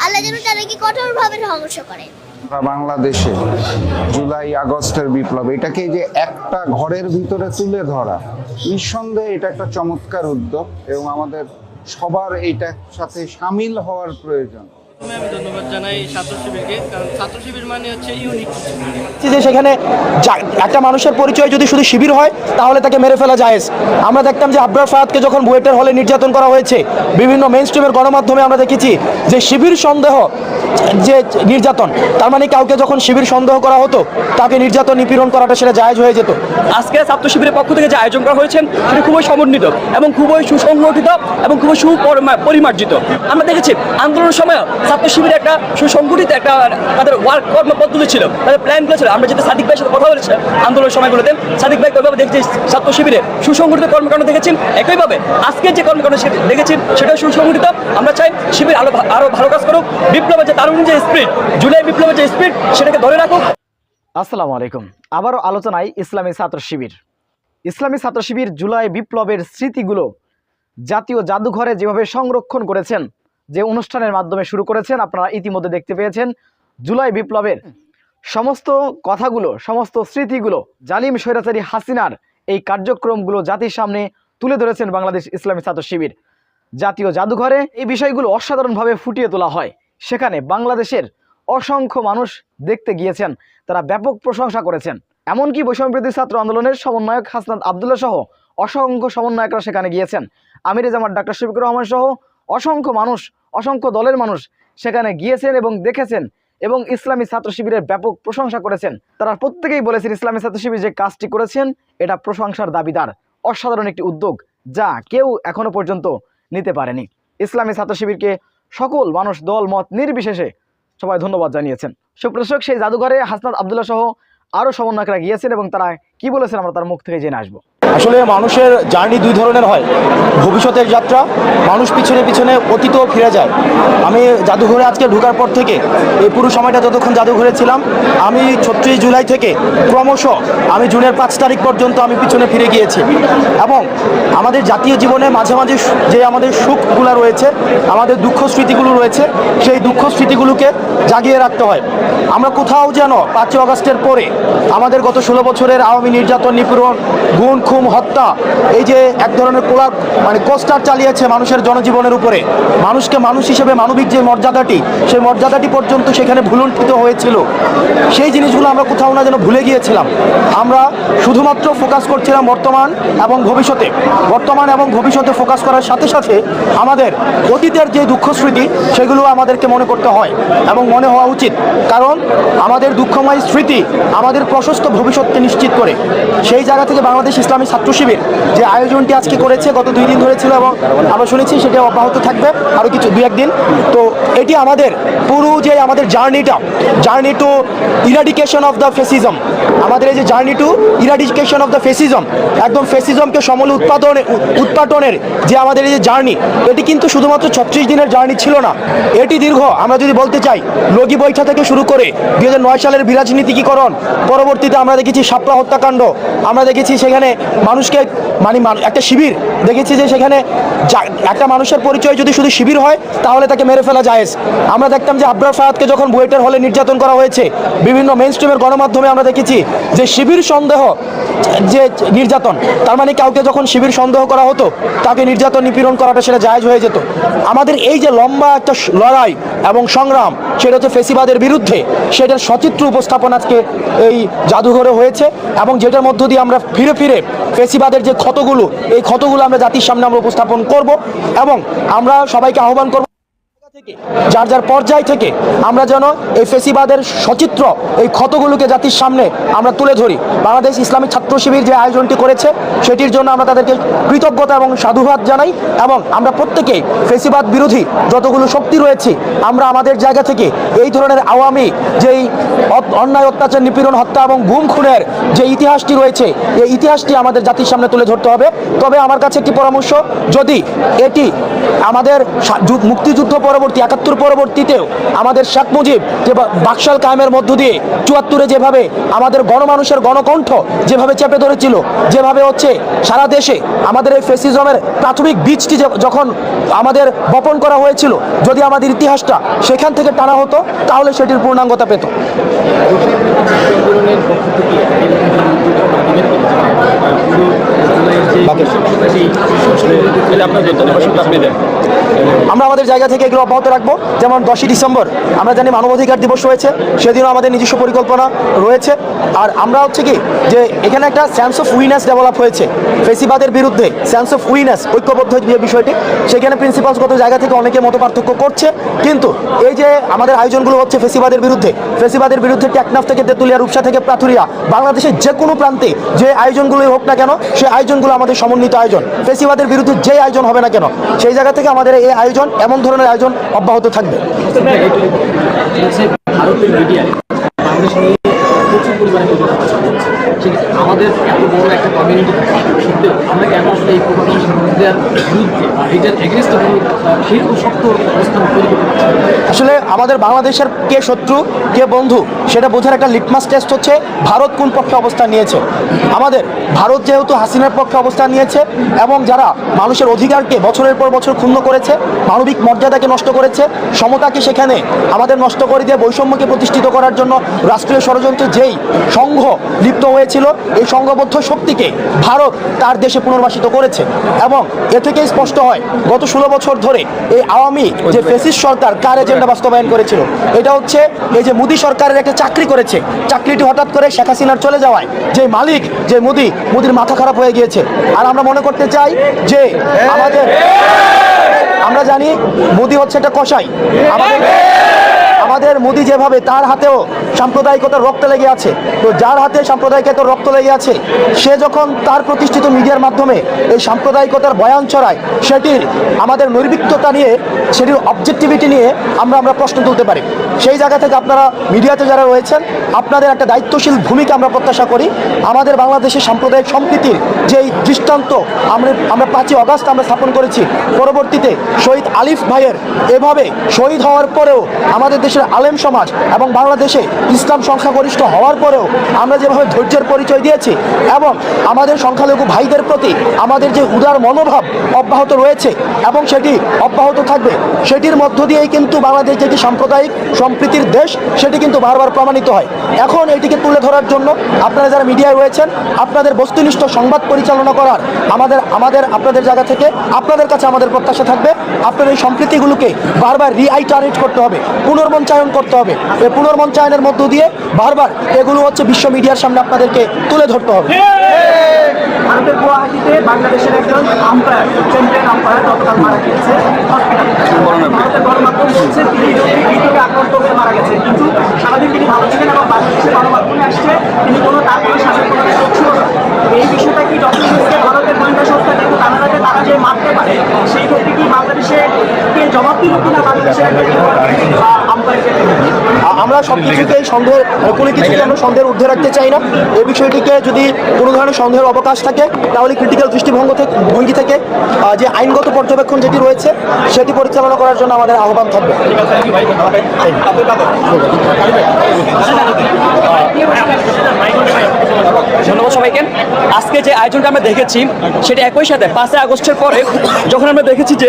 আল্লাহ যেন তাদেরকে কঠোরভাবে ধ্বংস করে। বাংলাদেশে জুলাই আগস্টের বিপ্লব, এটাকে যে একটা ঘরের ভিতরে তুলে ধরা, নিঃসন্দেহে এটা একটা চমৎকার উদ্যোগ এবং আমাদের সবার এইটার সাথে সামিল হওয়ার প্রয়োজন। আমি ধন্যবাদ জানাই ছাত্র শিবিরকে, কারণ ছাত্র শিবির মানে হচ্ছে ইউনিক। যে সেখানে একটা মানুষের পরিচয় যদি শুধু শিবির হয় তাহলে তাকে মেরে ফেলা জায়েজ। আমরা দেখতাম যে আবরার ফায়াদকে যখন বুয়েটের হলে নির্যাতন করা হয়েছে, বিভিন্ন মেইন স্ট্রিমের গণমাধ্যমে আমরা দেখেছি যে শিবির সন্দেহ যে নির্যাতন, তার মানে কাউকে যখন শিবির সন্দেহ করা হতো তাকে নির্যাতন নিপীড়ন করাটা সেটা জায়েজ হয়ে যেত। আজকে ছাত্র শিবিরের পক্ষ থেকে যে আয়োজন করা হয়েছে সেটা খুবই সমন্বিত এবং খুবই সুসংগঠিত এবং খুবই সুপরিমার্জিত। আমরা দেখেছি আন্দোলনের সময় ছাত্র শিবিরের একটা সুসংগঠিত একটা তাদের ওয়ার্ক কর্ম পদ্ধতি ছিল, তাদের প্ল্যানগুলো ছিল। আমরা যেটা সাদিক ভাইয়ের সাথে কথা বলেছি আন্দোলনের সময়গুলোতে, সাদিক ভাই কীভাবে দেখেছি ছাত্র শিবিরে সুসংগঠিত কর্মকাণ্ড দেখেছি, একইভাবে আজকের যে কর্মকাণ্ড দেখেছি সেটা সুসংগঠিত। আমরা চাই শিবির আরো ভালো কাজ করুক, বিপ্লবের যে তারুণ যে স্পিরিট, জুলাই বিপ্লবের যে স্পিরিট সেটাকে ধরে রাখুক। আসসালামু আলাইকুম। আবারও আলোচনায় ইসলামী ছাত্র শিবির। ইসলামী ছাত্র শিবির জুলাই বিপ্লবের স্মৃতিগুলো জাতীয় জাদুঘরে যেভাবে সংরক্ষণ করেছেন, যে অনুষ্ঠানের মাধ্যমে শুরু করেছেন, আপনারা ইতিমধ্যে দেখতে পেয়েছেন জুলাই বিপ্লবের সমস্ত কথাগুলো, সমস্ত স্মৃতিগুলো, জালিম স্বৈরাচারী হাসিনার এই কার্যক্রমগুলো জাতির সামনে তুলে ধরেছেন বাংলাদেশ ইসলামী ছাত্র শিবির। জাতীয় জাদুঘরে এই বিষয়গুলো অসাধারণভাবে ফুটিয়ে তোলা হয়। সেখানে বাংলাদেশের অসংখ্য মানুষ দেখতে গিয়েছেন, তারা ব্যাপক প্রশংসা করেছেন। এমনকি বৈষম্যবিরোধী ছাত্র আন্দোলনের সমন্বয়ক হাসনাত আবদুল্লাহ সহ অসংখ্য সমন্বয়করা সেখানে গিয়েছেন। আমিরে জামাত ডাক্তার শফিকুর রহমান সহ অসংখ্য মানুষ, অসংখ্য দলের মানুষ সেখানে গিয়েছেন এবং দেখেছেন এবং ইসলামী ছাত্র শিবিরের ব্যাপক প্রশংসা করেছেন। তারা প্রত্যেকেই বলেছেন ইসলামী ছাত্র শিবির যে কাজটি করেছেন এটা প্রশংসার দাবিদার, অসাধারণ একটি উদ্যোগ যা কেউ এখনো পর্যন্ত নিতে পারেনি। ইসলামী ছাত্র শিবিরকে সকল মানুষ, দল মত নির্বিশেষে সবাই ধন্যবাদ জানিয়েছেন। সুপ্রদর্শক, সেই জাদুঘরে হাসনাত আবদুল্লাহ সহ আরও সমন্বয়করা গিয়েছেন এবং তারা কি বলেছেন আমরা তার মুখ থেকে জেনে আসবো। আসলে মানুষের জার্নি দুই ধরনের হয়, ভবিষ্যতের যাত্রা, মানুষ পিছনে পিছনে অতীতেও ফিরে যায়। আমি জাদুঘরে আজকে ঢোকার পর থেকে এই পুরো সময়টা যতক্ষণ জাদুঘরে ছিলাম, আমি 36 জুলাই থেকে ক্রমশ আমি জুনের 5 তারিখ পর্যন্ত আমি পিছনে ফিরে গিয়েছি এবং আমাদের জাতীয় জীবনে মাঝে মাঝে যে আমাদের সুখগুলো রয়েছে, আমাদের দুঃখ স্মৃতিগুলো রয়েছে, সেই দুঃখ স্মৃতিগুলোকে জাগিয়ে রাখতে হয়। আমরা কোথাও যেন 5 আগস্টের পরে আমাদের গত 16 বছরের আওয়ামী নির্যাতন, নিপীড়ন, গুণ, খুন, হত্যা, এই যে এক ধরনের কোস্টার চালিয়েছে মানুষের জনজীবনের উপরে, মানুষকে মানুষ হিসেবে মানবিক যে মর্যাদাটি, সেই মর্যাদাটি পর্যন্ত সেখানে ভুলুণ্ঠিত হয়েছিল। সেই জিনিসগুলো আমরা কোথাও না যেন ভুলে গিয়েছিলাম। আমরা শুধুমাত্র ফোকাস করছিলাম বর্তমান এবং ভবিষ্যতে ফোকাস করার সাথে সাথে আমাদের অতীতের যে দুঃখ স্মৃতি সেগুলো আমাদেরকে মনে করতে হয় এবং মনে হওয়া উচিত, কারণ আমাদের দুঃখময় স্মৃতি আমাদের প্রশস্ত ভবিষ্যৎকে নিশ্চিত করে। সেই জায়গা থেকে বাংলাদেশ ইসলামী ছাত্র শিবির যে আয়োজনটি আজকে করেছে, গত 2 দিন ধরে ছিল এবং আমরা শুনেছি সেটা অব্যাহত থাকবে আরও কিছু 2-1 দিন। তো এটি আমাদের পুরো যে আমাদের journey to eradication of the fascism, আমাদের এই যে journey to eradication of the fascism, একদম ফেসিজমকে সমূলে উৎপাটনের যে আমাদের এই যে জার্নি, এটি কিন্তু শুধুমাত্র 36 দিনের জার্নি ছিল না, এটি দীর্ঘ। আমরা যদি বলতে চাই, লগি বৈঠা থেকে শুরু করে 2009 সালের বিরাজনীতিকীকরণ, পরবর্তীতে আমরা দেখেছি শাপলা হত্যাকাণ্ড, আমরা দেখেছি সেখানে মানুষকে একটা শিবির দেখেছি যে সেখানে একটা মানুষের পরিচয় যদি শুধু শিবির হয় তাহলে তাকে মেরে ফেলা জায়েজ। আমরা দেখতাম যে আবরার ফায়াদকে যখন বুয়েটের হলে নির্যাতন করা হয়েছে, বিভিন্ন মেইন স্ট্রিমের গণমাধ্যমে আমরা দেখেছি যে শিবির সন্দেহ যে নির্যাতন, তার মানে কাউকে যখন শিবির সন্দেহ করা হতো তাকে নির্যাতন নিপীড়ন করাটা সেটা জায়েজ হয়ে যেত। আমাদের এই যে লম্বা একটা লড়াই এবং সংগ্রাম, সেটা হচ্ছে ফেসিবাদের বিরুদ্ধে, সেটার সচিত্র উপস্থাপন আজকে এই জাদুঘরে হয়েছে এবং যেটার মধ্য দিয়ে আমরা ফিরে ফিরে ফেসিবাদের যে ক্ষতগুলো, এই ক্ষতগুলো আমরা জাতির সামনে আমরা উপস্থাপন করব এবং আমরা সবাইকে আহ্বান করব যার যার পর্যায় থেকে আমরা যেন এই ফেসিবাদের সচিত্র, এই ক্ষতগুলোকে জাতির সামনে আমরা তুলে ধরি। বাংলাদেশ ইসলামী ছাত্র শিবির যে আয়োজনটি করেছে সেটির জন্য আমরা তাদেরকে কৃতজ্ঞতা এবং সাধুবাদ জানাই এবং আমরা প্রত্যেকেই ফেসিবাদ বিরোধী যতগুলো শক্তি রয়েছে, আমরা আমাদের জায়গা থেকে এই ধরনের আওয়ামী যেই অন্যায়, অত্যাচার, নিপীড়ন, হত্যা এবং গুম খুনের যে ইতিহাসটি রয়েছে, এই ইতিহাসটি আমাদের জাতির সামনে তুলে ধরতে হবে। তবে আমার কাছে একটি পরামর্শ, যদি এটি আমাদের মুক্তিযুদ্ধ পরবর্তী পরবর্তী 71 পরবর্তীতেও আমাদের শেখ মুজিব যে বাকশাল কায়েমের মধ্য দিয়ে 74-এ যেভাবে আমাদের গণমানুষের গণকণ্ঠ যেভাবে চেপে ধরেছিল, যেভাবে হচ্ছে সারা দেশে আমাদের এই ফ্যাসিজমের প্রাথমিক বীজটি যখন আমাদের বপন করা হয়েছিল, যদি আমাদের ইতিহাসটা সেখান থেকে টানা হতো তাহলে সেটির পূর্ণাঙ্গতা পেত। আমরা আমাদের জায়গা থেকে এগুলো অব্যাহত রাখবো। যেমন 10ই ডিসেম্বর আমরা জানি মানবাধিকার দিবস রয়েছে, সেদিনও আমাদের নিজস্ব পরিকল্পনা রয়েছে। আর আমরা হচ্ছে কি যে এখানে একটা সেন্স অফ উইনেস ডেভেলপ হয়েছে ফেসিবাদের বিরুদ্ধে, সেন্স অফ উইনেস, ঐক্যবদ্ধ যে বিষয়টি, সেখানে প্রিন্সিপালসগত জায়গা থেকে অনেকে মত পার্থক্য করছে, কিন্তু এই যে আমাদের আয়োজনগুলো হচ্ছে ফেসিবাদের বিরুদ্ধে টেকনাফ থেকে তেঁতুলিয়া, রূপসা থেকে পাথুরিয়া, বাংলাদেশের যে কোনো প্রান্তে যে আয়োজনগুলোই হোক না কেন, সেই আয়োজনগুলো আমাদের সমন্বিত আয়োজন। ফেসিবাদের বিরুদ্ধে যে আয়োজন হবে না কেন, সেই জায়গা থেকে আমাদের এই আয়োজন, এমন ধরনের আয়োজন অব্যাহত থাকবে। ভারতের মিডিয়ায় বাংলাদেশ নিয়ে প্রচুর পরিমাণে আমাদের এত বড় একটা কমিউনিটি সত্ত্বেও আমরা কেন এই প্রোপাগান্ডার বিরুদ্ধে এটার এগেনস্টে সেরকম শক্ত অবস্থান তৈরি করতে পারছি? আসলে আমাদের বাংলাদেশের কে শত্রু কে বন্ধু সেটা বোঝার একটা লিটমাস টেস্ট হচ্ছে ভারত কোন পক্ষে অবস্থান নিয়েছে। আমাদের ভারত যেহেতু হাসিনার পক্ষে অবস্থান নিয়েছে এবং যারা মানুষের অধিকারকে বছরের পর বছর ক্ষুণ্ণ করেছে, মানবিক মর্যাদাকে নষ্ট করেছে, সমতাকে সেখানে আমাদের নষ্ট করে দিয়ে বৈষম্যকে প্রতিষ্ঠিত করার জন্য রাষ্ট্রীয় ষড়যন্ত্রে যেই সংঘ লিপ্ত হয়েছিল, এই সংঘবদ্ধ শক্তিকে ভারত তার দেশে পুনর্বাসিত করেছে। এবং এ থেকেই স্পষ্ট হয় গত 16 বছর ধরে এই আওয়ামী যে ফ্যাসিস্ট সরকার কার এজেন্ডা বাস্তবায়ন করেছিল, এটা হচ্ছে এই যে মোদী সরকারের একটা চাকরি করেছে, চাকরিটি হঠাৎ করে শেখ হাসিনার চলে যাওয়ায় যে মালিক, যে মোদির মাথা খারাপ হয়ে গিয়েছে। আর আমরা মনে করতে চাই যে আমরা জানি মোদি হচ্ছে একটা কসাই। আমাদের মোদি যেভাবে তার হাতেও সাম্প্রদায়িকতার রক্ত লেগে আছে, তো যার হাতে সাম্প্রদায়িকতার রক্ত লেগে আছে সে যখন তার প্রতিষ্ঠিত মিডিয়ার মাধ্যমে এই সাম্প্রদায়িকতার বয়ান ছড়ায়, সেটির আমাদের নৈর্বিক্যতা নিয়ে, সেটির অবজেক্টিভিটি নিয়ে আমরা প্রশ্ন তুলতে পারি। সেই জায়গা থেকে আপনারা মিডিয়াতে যারা রয়েছেন, আপনাদের একটা দায়িত্বশীল ভূমিকা আমরা প্রত্যাশা করি। আমাদের বাংলাদেশের সাম্প্রদায়িক সম্প্রীতির যেই দৃষ্টান্ত আমরা 5ই অগাস্ট আমরা স্থাপন করেছি, পরবর্তীতে শহীদ আলিফ ভাইয়ের এভাবে শহীদ হওয়ার পরেও আমাদের দেশের আলেম সমাজ এবং বাংলাদেশে ইসলাম সংখ্যাগরিষ্ঠ হওয়ার পরেও আমরা যেভাবে ধৈর্যের পরিচয় দিয়েছি এবং আমাদের সংখ্যালঘু ভাইদের প্রতি আমাদের যে উদার মনোভাব অব্যাহত রয়েছে এবং সেটি অব্যাহত থাকবে, সেটির মধ্য দিয়েই কিন্তু বাংলাদেশ যে সাম্প্রদায়িক সম্প্রীতির দেশ সেটি কিন্তু বারবার প্রমাণিত হয়। এখন এটিকে তুলে ধরার জন্য আপনারা যারা মিডিয়ায় রয়েছেন, আপনাদের বস্তুনিষ্ঠ সংবাদ পরিচালনা করার আপনাদের জায়গা থেকে আপনাদের কাছে আমাদের প্রত্যাশা থাকবে। আপনাদের এই সম্প্রীতিগুলোকে বারবার রিআইটারেট করতে হবে, পুনর্মঞ্চায়ন করতে হবে। এই পুনর্মঞ্চায়নের মধ্য দিয়ে বারবার এগুলো হচ্ছে বিশ্ব মিডিয়ার সামনে আপনাদেরকে তুলে ধরতে হবে। ভারতের গুয়াহাটিতে বাংলাদেশের একজন আম্পায়ার, চ্যাম্পিয়ন আম্পায়ার গতকাল মারা গিয়েছে ভারতের গণমাধ্যম বলছে তিনি হৃদরোগে আক্রান্ত হয়ে মারা গেছে, কিন্তু সারাদিন তিনি ভালো ছিলেন এবং বাংলাদেশের গণমাধ্যমে আসছে তিনি তার কোনো শাসন ছিল না। এই বিষয়টা কি ভারতের গোয়েন্দা সংস্থা যেহেতু কানাডাতে তারা যে মারতে পারে, সেই ক্ষেত্রে কি বাংলাদেশে কে জবাব দিল কিনা বাংলাদেশের আম্পায়ারকে? আমরা সব কিছুকেই কোনো কিছুকে আমরা সন্দেহের ঊর্ধ্বে রাখতে চাই না। এই বিষয়টিকে যদি কোনো ধরনের সন্দেহের অবকাশ থাকে তাহলে ক্রিটিক্যাল দৃষ্টিভঙ্গি থেকে যে আইনগত পর্যবেক্ষণ যেটি রয়েছে সেটি পরিচালনা করার জন্য আমাদের আহ্বান থাকবে। ধন্যবাদ সবাইকে। আজকে যে আয়োজনটা আমরা দেখেছি সেটা একই সাথে 5ই আগস্টের পরে যখন আমরা দেখেছি যে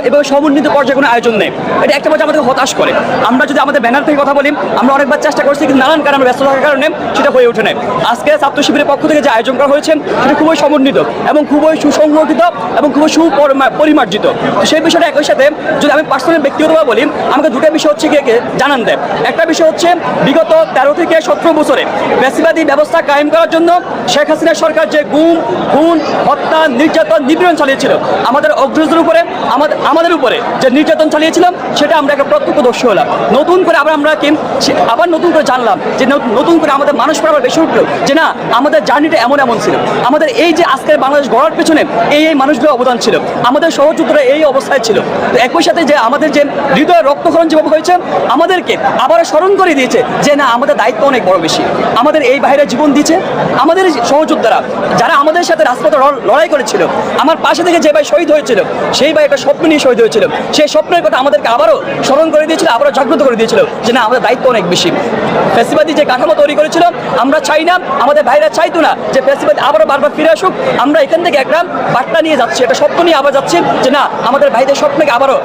এভাবে সমন্বিত পর্যায়ে কোনো আয়োজন নেই, এটা একটা পর্যায়ে আমাদের হতাশ করে। আমরা যদি আমাদের ব্যানার থেকে কথা বলি, আমরা অনেকবার চেষ্টা করছি কিন্তু নানান কারণে ব্যস্ত থাকার কারণে সেটা হয়ে ওঠে নাই। আজকে ছাত্র শিবিরের পক্ষ থেকে যে আয়োজন করা হয়েছে সেটা খুবই সমন্বিত এবং খুবই সুসংগঠিত এবং খুবই সুপরিমার্জিত। সেই বিষয়টা একই সাথে যদি আমি পার্সোনাল ব্যক্তিগতভাবে বলি, আমাকে দুটো বিষয় হচ্ছে গিয়ে জানান দেয়। একটা বিষয় হচ্ছে বিগত 13 থেকে 17 বছরে ফ্যাসিবাদী ব্যবস্থা কায়েম করার জন্য শেখ হাসিনা সরকার যে গুম, খুন, হত্যা, নির্যাতন, নিপীড়ন চালিয়েছিল আমাদের অগ্রজদের উপরে, আমাদের উপরে যে নির্যাতন চালিয়েছিল সেটা আমরা একটা প্রত্যক্ষদর্শী হলাম। নতুন করে আবার নতুন করে জানলাম যে নতুন করে আমাদের মানুষ আবার বেশি উঠলো যে না, আমাদের জার্নিটা এমন ছিল, আমাদের এই যে আজকের বাংলাদেশ গড়ার পেছনে এই মানুষগুলো অবদান ছিল, আমাদের সহযোদ্ধারা এই অবস্থায় ছিল। তো একই সাথে যে আমাদের যে হৃদয় রক্তক্ষরণ যেভাবে হয়েছে আমাদেরকে আবার স্মরণ করে দিয়েছে যে না, আমাদের দায়িত্ব অনেক বড় বেশি। আমাদের এই বাইরে জীবন দিয়েছে, আমাদের সহযোদ্ধারা যারা আমাদের সাথে রাজপথে লড়াই করেছিল, আমার পাশে থেকে যে ভাই শহীদ হয়েছিল, সেই ভাই একটা স্বপ্ন নিয়ে শহীদ হয়েছিল। সেই স্বপ্নের কথা আমাদেরকে আবারও স্মরণ করে দিয়েছিল, আবারও জাগ্রত করে দিয়েছিল যে না, আমাদের দায়িত্ব অনেক বেশি। ফ্যাসিবাদী যে কাঠামো তৈরি করেছিল, আমরা চাই না, আমাদের ভাইরা চাইতো না যে ফ্যাসিবাদী আবারও বারবার ফিরে আসুক। আমরা এখান থেকে একটা বার্তা নিয়ে যাচ্ছি, একটা স্বপ্ন নিয়ে আবার যাচ্ছি যে না, আমাদের ভাইদের স্বপ্নকে আবারও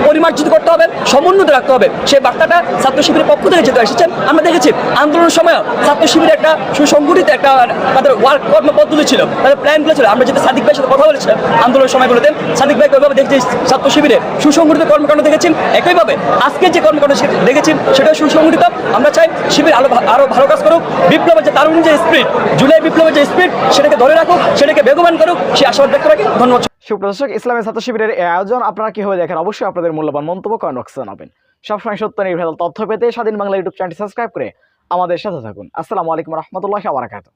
পরিমার্জিত করতে হবে, সমুন্নত রাখতে হবে। সেই বার্তাটা ছাত্র শিবিরের পক্ষ থেকে যেতে এসেছেন। আমরা দেখেছি আন্দোলনের সময় ছাত্র শিবিরের একটা সুসংগঠিত একটা তাদের ওয়ার্ক কর্ম পদ্ধতি ছিল, তাদের প্ল্যানগুলো ছিল। আমরা যেটা সাদিক ভাইয়ের সাথে কথা বলেছিলাম আন্দোলনের সময়গুলোতে, সাদিক ভাইকে ওইভাবে দেখছি ছাত্র শিবিরে সুসংগঠিত কর্মকাণ্ড দেখেছি। একইভাবে আজকে যে কর্মকাণ্ড দেখেছি সেটা সুসংগঠিত। আমরা চাই শিবির আরো ভালো কাজ করুক, বিপ্লবের যে তারুণ যে স্পিরিট, জুলাই বিপ্লবের যে স্পিরিট, সেটাকে ধরে রাখুক, সেটাকে বেগবান করুক, সে আশাবাদ ব্যক্ত রাখি। ধন্যবাদ। সুপ্রদর্শক, ইসলামী ছাত্র শিবিরের এই আয়োজন আপনারা কিভাবে দেখেন অবশ্যই আপনাদের মূল্যবান মন্তব্য কমেন্ট বক্সে জানাবেন। সবসময় সত্য নির্ভেজাল তথ্য পেতে স্বাধীন বাংলা ইউটিউব চ্যানেলটি সাবস্ক্রাইব করে আমাদের সাথে থাকুন। আসসালামু আলাইকুম রহমতুল্লাহি ওয়া বারাকাতুহু।